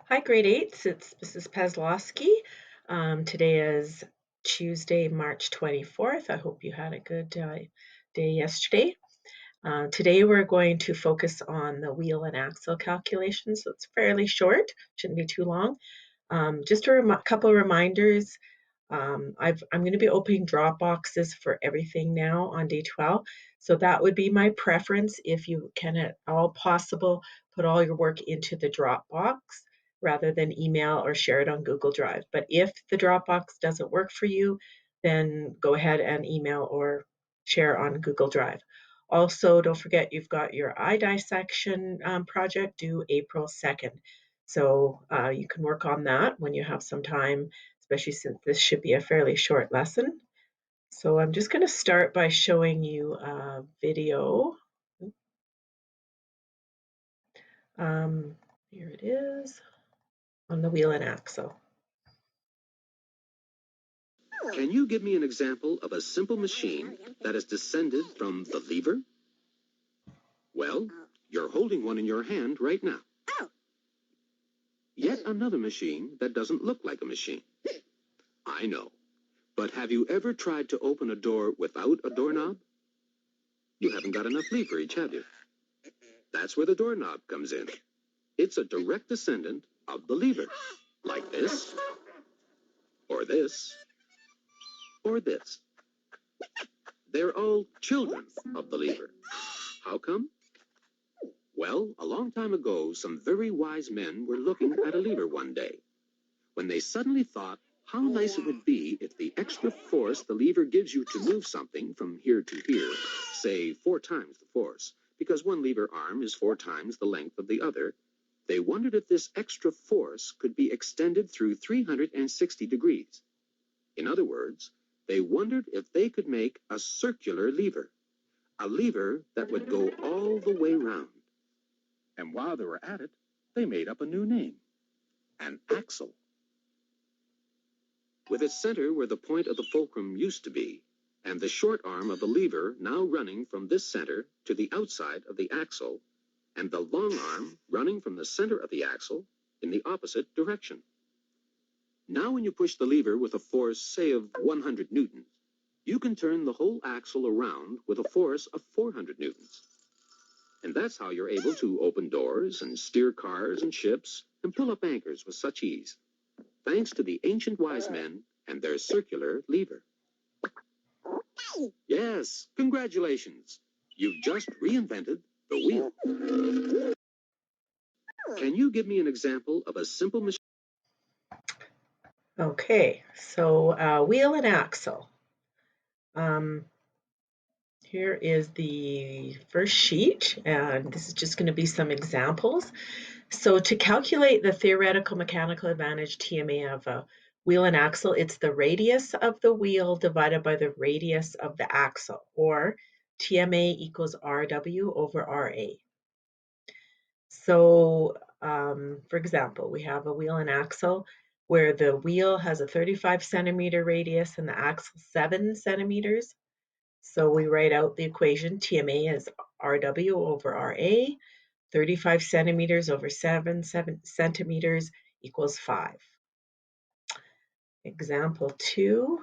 Hi, grade eights. It's Mrs. Pezlowski. Today is Tuesday, March 24th. I hope you had a good day yesterday. Today we're going to focus on the wheel and axle calculations. So it's fairly short, shouldn't be too long. Just a couple of reminders. I'm going to be opening drop boxes for everything now on day 12. So that would be my preference if you can at all possible put all your work into the Dropbox rather than email or share it on Google Drive. But if the Dropbox doesn't work for you, then go ahead and email or share on Google Drive. Also, don't forget you've got your iDissection project due April 2nd. So you can work on that when you have some time, especially since this should be a fairly short lesson. So I'm just going to start by showing you a video. Um, Here it is on the wheel and axle. Can you give me an example of a simple machine that has descended from the lever? Well, you're holding one in your hand right now. Yet another machine that doesn't look like a machine. I know. But have you ever tried to open a door without a doorknob? You haven't got enough leverage, have you? That's where the doorknob comes in. It's a direct descendant of the lever. Like this, or this, or this. They're all children of the lever. How come? Well, a long time ago, some very wise men were looking at a lever one day, when they suddenly thought how nice it would be if the extra force the lever gives you to move something from here to here, say 4 times the force, because one lever arm is 4 times the length of the other, they wondered if this extra force could be extended through 360 degrees. In other words, they wondered if they could make a circular lever, a lever that would go all the way round. And while they were at it, they made up a new name, an axle. With its center where the point of the fulcrum used to be, and the short arm of the lever now running from this center to the outside of the axle, and the long arm running from the center of the axle in the opposite direction. Now when you push the lever with a force, say, of 100 newtons, you can turn the whole axle around with a force of 400 newtons. And that's how you're able to open doors and steer cars and ships and pull up anchors with such ease, thanks to the ancient wise men and their circular lever. Yes, congratulations. You've just reinvented the wheel. Can you give me an example of a simple machine? Okay, so wheel and axle. Um, Here is the first sheet, and this is just going to be some examples. So to calculate the theoretical mechanical advantage TMA of a wheel and axle, it's the radius of the wheel divided by the radius of the axle, or TMA equals RW over RA. So for example, we have a wheel and axle where the wheel has a 35 centimeter radius and the axle 7 centimeters. So we write out the equation. TMA is RW over RA. 35 centimeters over 7 centimeters equals 5. Example 2,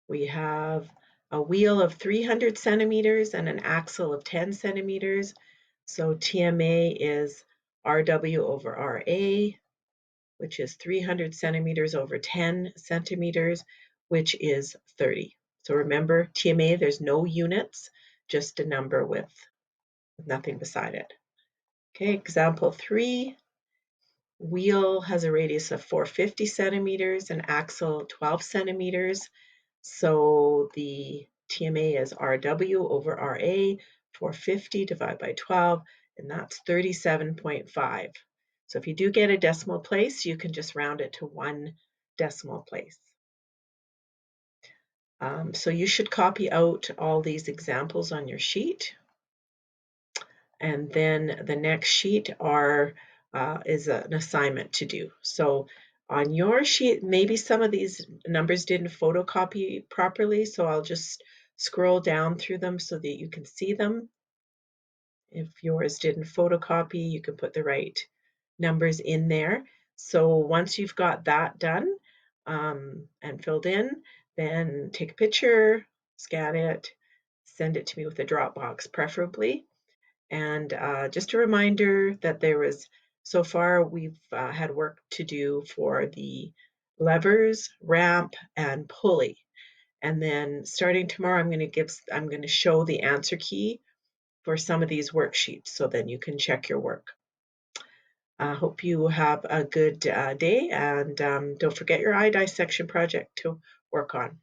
we have a wheel of 300 centimeters and an axle of 10 centimeters. So TMA is RW over RA, which is 300 centimeters over 10 centimeters, which is 30. So remember, TMA, there's no units, just a number with nothing beside it. Okay, example 3, wheel has a radius of 450 centimeters and axle 12 centimeters. So the TMA is RW over RA, 450 divided by 12, and that's 37.5. So if you do get a decimal place, you can just round it to 1 decimal place. So you should copy out all these examples on your sheet. And then the next sheet is an assignment to do. So on your sheet, maybe some of these numbers didn't photocopy properly, so I'll just scroll down through them so that you can see them. If yours didn't photocopy, you can put the right numbers in there. So once you've got that done and filled in, then take a picture, scan it, send it to me with a Dropbox preferably. And just a reminder that so far we've had work to do for the levers, ramp, and pulley. And then starting tomorrow, I'm going to show the answer key for some of these worksheets, so then you can check your work. I hope you have a good day, and don't forget your eye dissection project to work on.